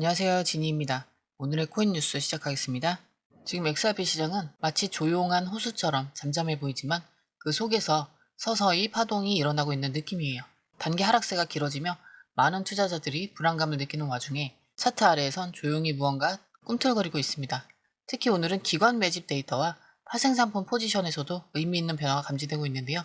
안녕하세요. 지니입니다. 오늘의 코인 뉴스 시작하겠습니다. 지금 XRP 시장은 마치 조용한 호수처럼 잠잠해 보이지만 그 속에서 서서히 파동이 일어나고 있는 느낌이에요. 단기 하락세가 길어지며 많은 투자자들이 불안감을 느끼는 와중에 차트 아래에선 조용히 무언가 꿈틀거리고 있습니다. 특히 오늘은 기관 매집 데이터와 파생상품 포지션에서도 의미 있는 변화가 감지되고 있는데요.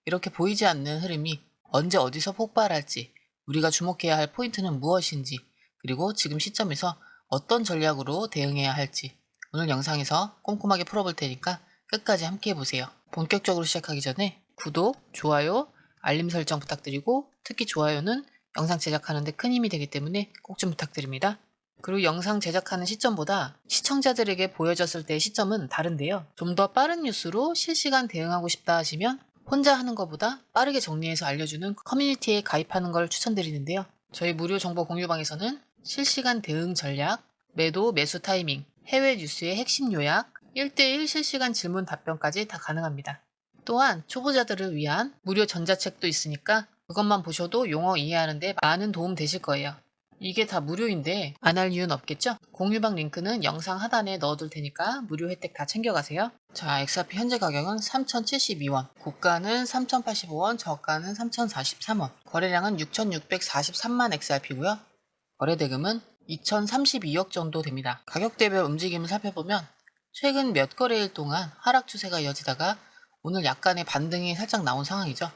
이렇게 보이지 않는 흐름이 언제 어디서 폭발할지, 우리가 주목해야 할 포인트는 무엇인지, 그리고 지금 시점에서 어떤 전략으로 대응해야 할지 오늘 영상에서 꼼꼼하게 풀어볼 테니까 끝까지 함께 해보세요. 본격적으로 시작하기 전에 구독, 좋아요, 알림 설정 부탁드리고 특히 좋아요는 영상 제작하는데 큰 힘이 되기 때문에 꼭 좀 부탁드립니다. 그리고 영상 제작하는 시점보다 시청자들에게 보여졌을 때의 시점은 다른데요. 좀 더 빠른 뉴스로 실시간 대응하고 싶다 하시면 혼자 하는 것보다 빠르게 정리해서 알려주는 커뮤니티에 가입하는 걸 추천드리는데요. 저희 무료 정보 공유방에서는 실시간 대응 전략, 매도, 매수 타이밍, 해외 뉴스의 핵심 요약, 1대1 실시간 질문 답변까지 다 가능합니다. 또한 초보자들을 위한 무료 전자책도 있으니까 그것만 보셔도 용어 이해하는데 많은 도움 되실 거예요. 이게 다 무료인데 안 할 이유는 없겠죠? 공유방 링크는 영상 하단에 넣어둘 테니까 무료 혜택 다 챙겨가세요. 자, XRP 현재 가격은 3,072원, 고가는 3,085원, 저가는 3,043원, 거래량은 6,643만 XRP고요. 거래대금은 2,032억 정도 됩니다. 가격대별 움직임을 살펴보면 최근 몇 거래일 동안 하락 추세가 이어지다가 오늘 약간의 반등이 살짝 나온 상황이죠.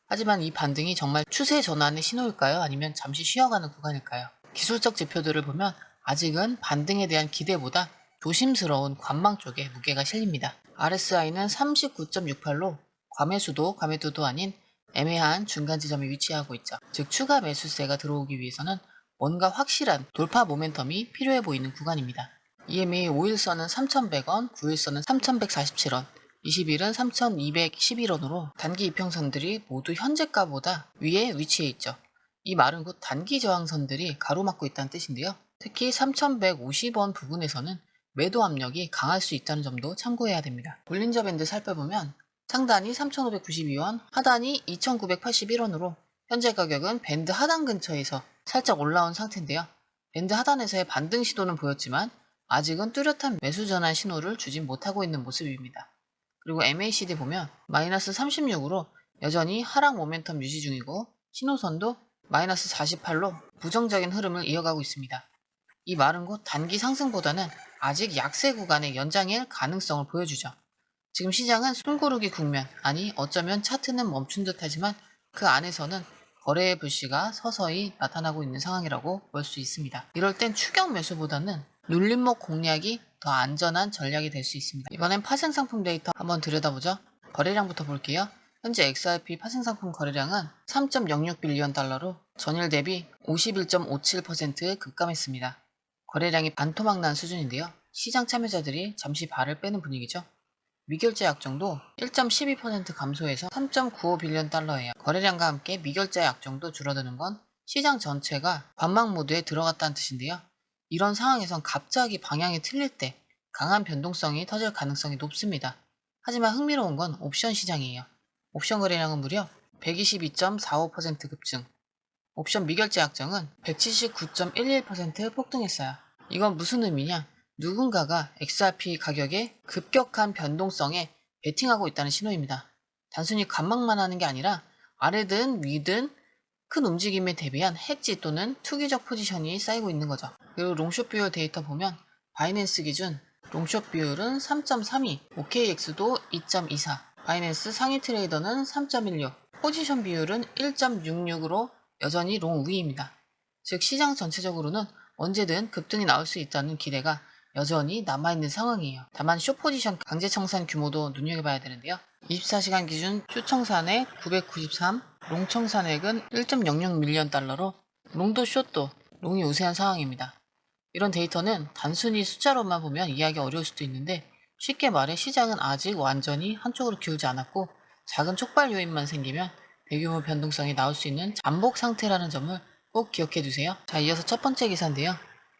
하지만 이 반등이 정말 추세 전환의 신호일까요? 아니면 잠시 쉬어가는 구간일까요? 기술적 지표들을 보면 아직은 반등에 대한 기대보다 조심스러운 관망 쪽에 무게가 실립니다. RSI는 39.68로 과매수도 과매도도 아닌 애매한 중간 지점에 위치하고 있죠. 즉 추가 매수세가 들어오기 위해서는 뭔가 확실한 돌파 모멘텀이 필요해 보이는 구간입니다. EMA 5일선은 3,100원, 9일선은 3,147원, 20일은 3,211원으로 단기 이평선들이 모두 현재가보다 위에 위치해 있죠. 이 말은 곧 단기 저항선들이 가로막고 있다는 뜻인데요. 특히 3,150원 부근에서는 매도 압력이 강할 수 있다는 점도 참고해야 됩니다. 볼린저 밴드 살펴보면 상단이 3,592원, 하단이 2,981원으로 현재 가격은 밴드 하단 근처에서 살짝 올라온 상태인데요. 밴드 하단에서의 반등 시도는 보였지만 아직은 뚜렷한 매수 전환 신호를 주진 못하고 있는 모습입니다. 그리고 MACD 보면 마이너스 36으로 여전히 하락 모멘텀 유지 중이고 신호선도 마이너스 48로 부정적인 흐름을 이어가고 있습니다. 이 말은 곧 단기 상승보다는 아직 약세 구간의 연장일 가능성을 보여주죠. 지금 시장은 숨고르기 국면, 아니 어쩌면 차트는 멈춘 듯 하지만 그 안에서는 거래의 불씨가 서서히 나타나고 있는 상황이라고 볼 수 있습니다. 이럴 땐 추격 매수보다는 눌림목 공략이 더 안전한 전략이 될 수 있습니다. 이번엔 파생상품 데이터 한번 들여다보죠. 거래량부터 볼게요. 현재 XRP 파생상품 거래량은 3.06빌리언 달러로 전일 대비 51.57% 급감했습니다. 거래량이 반토막 난 수준인데요. 시장 참여자들이 잠시 발을 빼는 분위기죠. 미결제 약정도 1.12% 감소해서 3.95빌리언 달러예요. 거래량과 함께 미결제 약정도 줄어드는 건 시장 전체가 관망 모드에 들어갔다는 뜻인데요. 이런 상황에선 갑자기 방향이 틀릴 때 강한 변동성이 터질 가능성이 높습니다. 하지만 흥미로운 건 옵션 시장이에요. 옵션 거래량은 무려 122.45% 급증, 옵션 미결제 약정은 179.11% 폭등했어요. 이건 무슨 의미냐? 누군가가 XRP 가격의 급격한 변동성에 베팅하고 있다는 신호입니다. 단순히 관망만 하는 게 아니라 아래든 위든 큰 움직임에 대비한 해지 또는 투기적 포지션이 쌓이고 있는 거죠. 그리고 롱숏 비율 데이터 보면 바이낸스 기준 롱숏 비율은 3.32, OKX도 2.24, 바이낸스 상위 트레이더는 3.16, 포지션 비율은 1.66으로 여전히 롱 우위입니다. 즉 시장 전체적으로는 언제든 급등이 나올 수 있다는 기대가 여전히 남아있는 상황이에요. 다만 숏 포지션 강제 청산 규모도 눈여겨봐야 되는데요. 24시간 기준 숏 청산액 993, 롱 청산액은 1.06밀리언 달러로 롱도 숏도 롱이 우세한 상황입니다. 이런 데이터는 단순히 숫자로만 보면 이해하기 어려울 수도 있는데 쉽게 말해 시장은 아직 완전히 한쪽으로 기울지 않았고 작은 촉발 요인만 생기면 대규모 변동성이 나올 수 있는 잠복 상태라는 점을 꼭 기억해 두세요. 자, 이어서 첫 번째 기사인데요.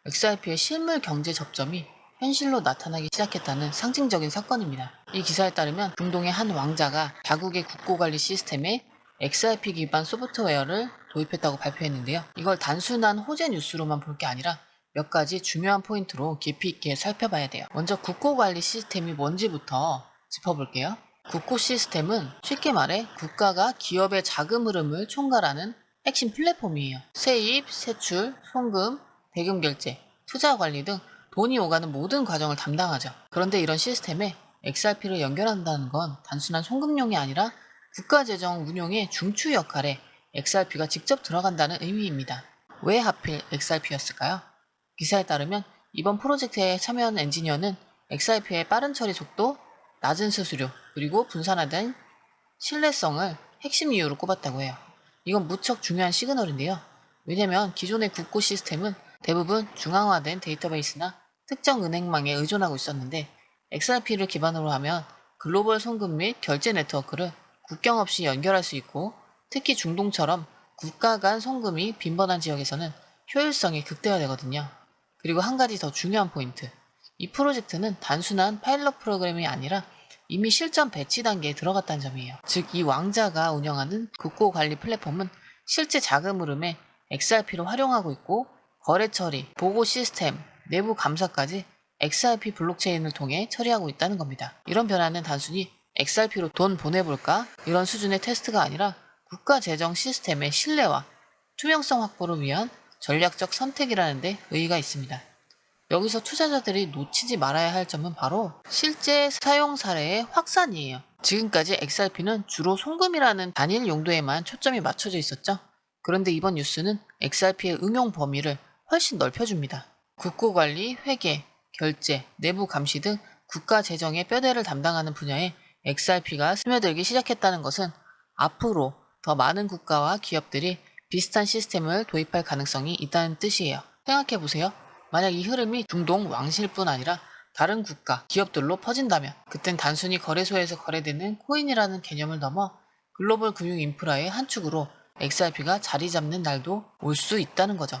XRP의 실물 경제 접점이 현실로 나타나기 시작했다는 상징적인 사건입니다. 이 기사에 따르면 중동의 한 왕자가 자국의 국고관리 시스템에 XRP 기반 소프트웨어를 도입했다고 발표했는데요. 이걸 단순한 호재 뉴스로만 볼 게 아니라 몇 가지 중요한 포인트로 깊이 있게 살펴봐야 돼요. 먼저 국고관리 시스템이 뭔지부터 짚어볼게요. 국고 시스템은 쉽게 말해 국가가 기업의 자금 흐름을 총괄하는 핵심 플랫폼이에요. 세입, 세출, 송금, 대금 결제, 투자 관리 등 돈이 오가는 모든 과정을 담당하죠. 그런데 이런 시스템에 XRP를 연결한다는 건 단순한 송금용이 아니라 국가재정 운용의 중추 역할에 XRP가 직접 들어간다는 의미입니다. 왜 하필 XRP였을까요? 기사에 따르면 이번 프로젝트에 참여한 엔지니어는 XRP의 빠른 처리 속도, 낮은 수수료, 그리고 분산화된 신뢰성을 핵심 이유로 꼽았다고 해요. 이건 무척 중요한 시그널인데요. 왜냐면 기존의 국고 시스템은 대부분 중앙화된 데이터베이스나 특정 은행망에 의존하고 있었는데 XRP를 기반으로 하면 글로벌 송금 및 결제 네트워크를 국경 없이 연결할 수 있고 특히 중동처럼 국가 간 송금이 빈번한 지역에서는 효율성이 극대화되거든요. 그리고 한 가지 더 중요한 포인트. 이 프로젝트는 단순한 파일럿 프로그램이 아니라 이미 실전 배치 단계에 들어갔다는 점이에요. 즉, 이 왕자가 운영하는 국고 관리 플랫폼은 실제 자금 흐름에 XRP를 활용하고 있고 거래 처리, 보고 시스템, 내부 감사까지 XRP 블록체인을 통해 처리하고 있다는 겁니다. 이런 변화는 단순히 XRP로 돈 보내볼까? 이런 수준의 테스트가 아니라 국가 재정 시스템의 신뢰와 투명성 확보를 위한 전략적 선택이라는 데 의의가 있습니다. 여기서 투자자들이 놓치지 말아야 할 점은 바로 실제 사용 사례의 확산이에요. 지금까지 XRP는 주로 송금이라는 단일 용도에만 초점이 맞춰져 있었죠. 그런데 이번 뉴스는 XRP의 응용 범위를 훨씬 넓혀줍니다. 국고관리, 회계, 결제, 내부 감시 등 국가 재정의 뼈대를 담당하는 분야에 XRP가 스며들기 시작했다는 것은 앞으로 더 많은 국가와 기업들이 비슷한 시스템을 도입할 가능성이 있다는 뜻이에요. 생각해보세요. 만약 이 흐름이 중동 왕실뿐 아니라 다른 국가, 기업들로 퍼진다면 그땐 단순히 거래소에서 거래되는 코인이라는 개념을 넘어 글로벌 금융 인프라의 한 축으로 XRP가 자리 잡는 날도 올 수 있다는 거죠.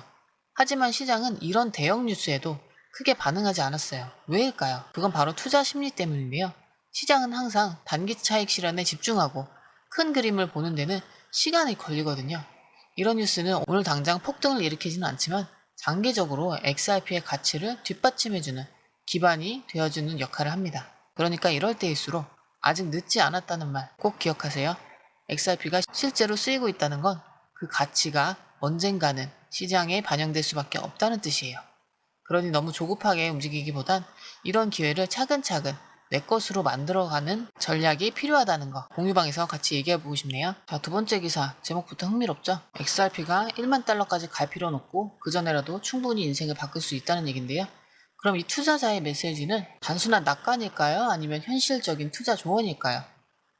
하지만 시장은 이런 대형 뉴스에도 크게 반응하지 않았어요. 왜일까요? 그건 바로 투자 심리 때문인데요. 시장은 항상 단기 차익 실현에 집중하고 큰 그림을 보는 데는 시간이 걸리거든요. 이런 뉴스는 오늘 당장 폭등을 일으키지는 않지만 장기적으로 XRP의 가치를 뒷받침해주는 기반이 되어주는 역할을 합니다. 그러니까 이럴 때일수록 아직 늦지 않았다는 말 꼭 기억하세요. XRP가 실제로 쓰이고 있다는 건 그 가치가 언젠가는 시장에 반영될 수밖에 없다는 뜻이에요. 그러니 너무 조급하게 움직이기보단 이런 기회를 차근차근 내 것으로 만들어가는 전략이 필요하다는 거 공유방에서 같이 얘기해보고 싶네요. 자, 두 번째 기사 제목부터 흥미롭죠? XRP가 1만 달러까지 갈 필요는 없고 그전에라도 충분히 인생을 바꿀 수 있다는 얘긴데요. 그럼 이 투자자의 메시지는 단순한 낙관일까요? 아니면 현실적인 투자 조언일까요?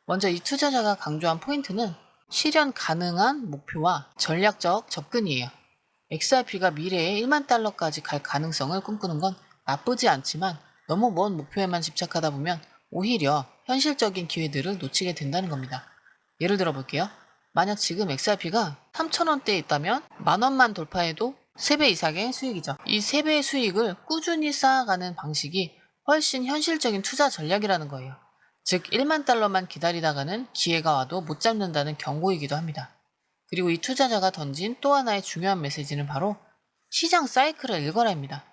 먼저 이 투자자가 강조한 포인트는 실현 가능한 목표와 전략적 접근이에요. XRP가 미래에 1만 달러까지 갈 가능성을 꿈꾸는 건 나쁘지 않지만 너무 먼 목표에만 집착하다 보면 오히려 현실적인 기회들을 놓치게 된다는 겁니다. 예를 들어 볼게요. 만약 지금 XRP가 3,000원대에 있다면 10,000원만 돌파해도 3배 이상의 수익이죠. 이 3배의 수익을 꾸준히 쌓아가는 방식이 훨씬 현실적인 투자 전략이라는 거예요. 즉 1만 달러만 기다리다가는 기회가 와도 못 잡는다는 경고이기도 합니다. 그리고 이 투자자가 던진 또 하나의 중요한 메시지는 바로 시장 사이클을 읽어라입니다.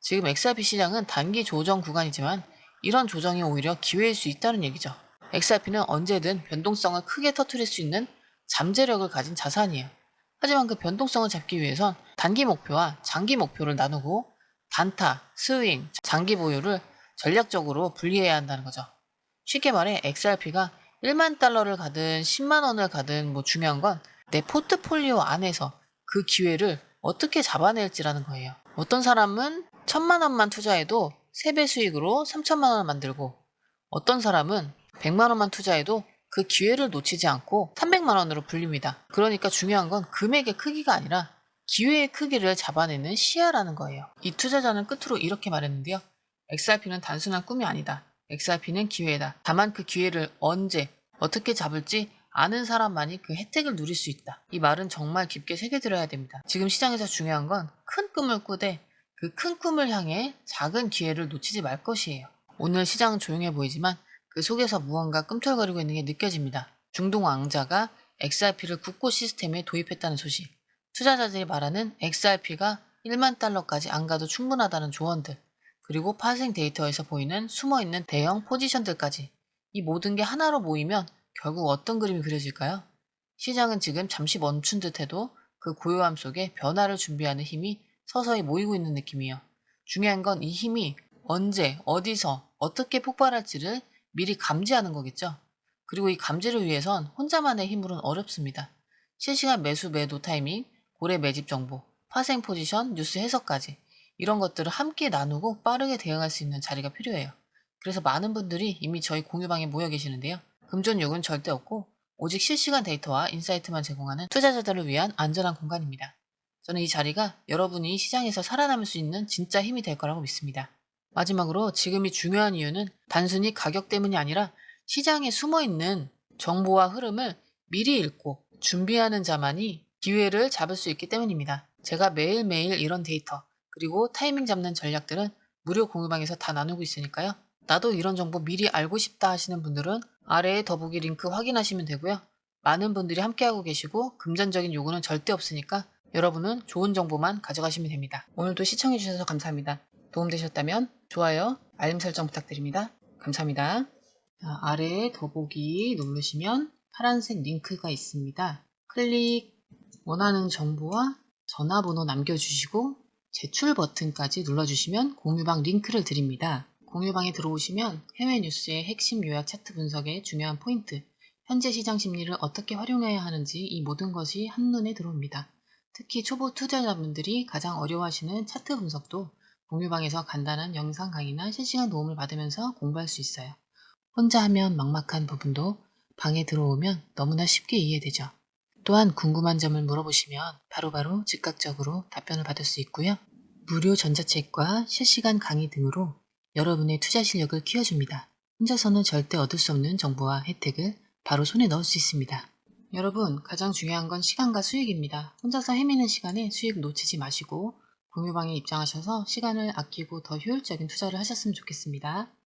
지금 XRP 시장은 단기 조정 구간이지만 이런 조정이 오히려 기회일 수 있다는 얘기죠. XRP는 언제든 변동성을 크게 터뜨릴 수 있는 잠재력을 가진 자산이에요. 하지만 그 변동성을 잡기 위해선 단기 목표와 장기 목표를 나누고 단타, 스윙, 장기 보유를 전략적으로 분리해야 한다는 거죠. 쉽게 말해 XRP가 1만 달러를 가든 10만 원을 가든 중요한 건 내 포트폴리오 안에서 그 기회를 어떻게 잡아낼지라는 거예요. 어떤 사람은 1,000만 원만 투자해도 3배 수익으로 3,000만 원을 만들고 어떤 사람은 100만 원만 투자해도 그 기회를 놓치지 않고 300만 원으로 불립니다. 그러니까 중요한 건 금액의 크기가 아니라 기회의 크기를 잡아내는 시야라는 거예요. 이 투자자는 끝으로 이렇게 말했는데요. XRP는 단순한 꿈이 아니다. XRP는 기회다. 다만 그 기회를 언제, 어떻게 잡을지 아는 사람만이 그 혜택을 누릴 수 있다. 이 말은 정말 깊게 새겨들어야 됩니다. 지금 시장에서 중요한 건 큰 꿈을 꾸되 그 큰 꿈을 향해 작은 기회를 놓치지 말 것이에요. 오늘 시장은 조용해 보이지만 그 속에서 무언가 꿈틀거리고 있는 게 느껴집니다. 중동 왕자가 XRP를 국고 시스템에 도입했다는 소식. 투자자들이 말하는 XRP가 1만 달러까지 안 가도 충분하다는 조언들, 그리고 파생 데이터에서 보이는 숨어있는 대형 포지션들까지 이 모든 게 하나로 모이면 결국 어떤 그림이 그려질까요? 시장은 지금 잠시 멈춘 듯해도 그 고요함 속에 변화를 준비하는 힘이 서서히 모이고 있는 느낌이에요. 중요한 건 이 힘이 언제, 어디서, 어떻게 폭발할지를 미리 감지하는 거겠죠. 그리고 이 감지를 위해선 혼자만의 힘으로는 어렵습니다. 실시간 매수 매도 타이밍, 고래 매집 정보, 파생 포지션, 뉴스 해석까지 이런 것들을 함께 나누고 빠르게 대응할 수 있는 자리가 필요해요. 그래서 많은 분들이 이미 저희 공유방에 모여 계시는데요. 금전욕은 절대 없고 오직 실시간 데이터와 인사이트만 제공하는 투자자들을 위한 안전한 공간입니다. 저는 이 자리가 여러분이 시장에서 살아남을 수 있는 진짜 힘이 될 거라고 믿습니다. 마지막으로 지금이 중요한 이유는 단순히 가격 때문이 아니라 시장에 숨어있는 정보와 흐름을 미리 읽고 준비하는 자만이 기회를 잡을 수 있기 때문입니다. 제가 매일매일 이런 데이터 그리고 타이밍 잡는 전략들은 무료 공유방에서 다 나누고 있으니까요. 나도 이런 정보 미리 알고 싶다 하시는 분들은 아래에 더보기 링크 확인하시면 되고요. 많은 분들이 함께하고 계시고 금전적인 요구는 절대 없으니까 여러분은 좋은 정보만 가져가시면 됩니다. 오늘도 시청해주셔서 감사합니다. 도움되셨다면 좋아요, 알림 설정 부탁드립니다. 감사합니다. 자, 아래에 더보기 누르시면 파란색 링크가 있습니다. 클릭, 원하는 정보와 전화번호 남겨주시고 제출 버튼까지 눌러주시면 공유방 링크를 드립니다. 공유방에 들어오시면 해외 뉴스의 핵심 요약 차트 분석의 중요한 포인트, 현재 시장 심리를 어떻게 활용해야 하는지 이 모든 것이 한눈에 들어옵니다. 특히 초보 투자자분들이 가장 어려워하시는 차트 분석도 공유방에서 간단한 영상 강의나 실시간 도움을 받으면서 공부할 수 있어요. 혼자 하면 막막한 부분도 방에 들어오면 너무나 쉽게 이해되죠. 또한 궁금한 점을 물어보시면 바로바로 즉각적으로 답변을 받을 수 있고요. 무료 전자책과 실시간 강의 등으로 여러분의 투자 실력을 키워줍니다. 혼자서는 절대 얻을 수 없는 정보와 혜택을 바로 손에 넣을 수 있습니다. 여러분, 가장 중요한 건 시간과 수익입니다. 혼자서 헤매는 시간에 수익 놓치지 마시고 공유방에 입장하셔서 시간을 아끼고 더 효율적인 투자를 하셨으면 좋겠습니다.